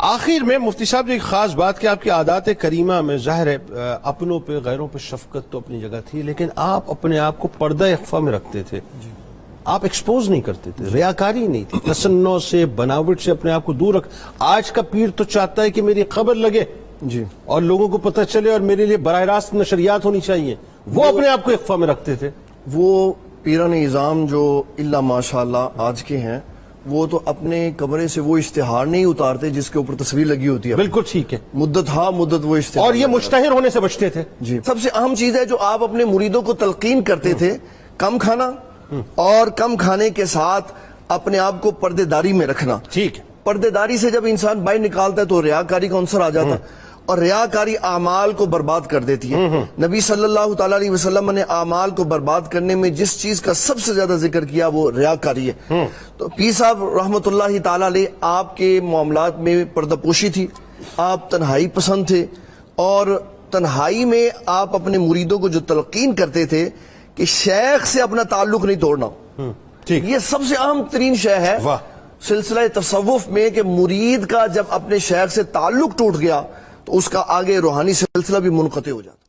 آخر میں مفتی صاحب جو ایک خاص بات کہ آپ کی عادات کریمہ میں ظاہر ہے اپنوں پہ غیروں پہ شفقت تو اپنی جگہ تھی، لیکن آپ اپنے آپ کو پردہ اخفا میں رکھتے تھے، آپ ایکسپوز نہیں کرتے تھے، ریاکاری نہیں تھی، تصنع سے بناوٹ سے اپنے آپ کو دور رکھ. آج کا پیر تو چاہتا ہے کہ میری خبر لگے جی اور لوگوں کو پتہ چلے اور میرے لیے براہ راست نشریات ہونی چاہیے. وہ اپنے آپ کو اخفا میں رکھتے تھے. وہ پیران نظام جو اللہ ماشاءاللہ آج کے ہیں، وہ تو اپنے کمرے سے وہ اشتہار نہیں اتارتے جس کے اوپر تصویر لگی ہوتی ہے. بالکل ٹھیک ہے. مدت وہ اشتہار. اور یہ مشتہر ہونے سے بچتے تھے. جی سب سے اہم چیز ہے جو آپ اپنے مریدوں کو تلقین کرتے تھے، کم کھانا اور کم کھانے کے ساتھ اپنے آپ کو پردے داری میں رکھنا. ٹھیک ہے. پردے داری سے جب انسان باہر نکالتا ہے تو ریاکاری کا عنصر آ جاتا ہے، اور ریاکاری اعمال کو برباد کر دیتی ہے. نبی صلی اللہ تعالیٰ علیہ وسلم نے اعمال کو برباد کرنے میں جس چیز کا سب سے زیادہ ذکر کیا وہ ریاکاری ہے. تو پیر صاحب رحمۃ اللہ تعالیٰ علیہ آپ کے معاملات میں پردہ پوشی تھی، آپ تنہائی پسند تھے، اور تنہائی میں آپ اپنے مریدوں کو جو تلقین کرتے تھے کہ شیخ سے اپنا تعلق نہیں توڑنا. یہ سب سے اہم ترین شے ہے سلسلہ تصوف میں، کہ مرید کا جب اپنے شیخ سے تعلق ٹوٹ گیا تو اس کا آگے روحانی سلسلہ بھی منقطع ہو جاتا.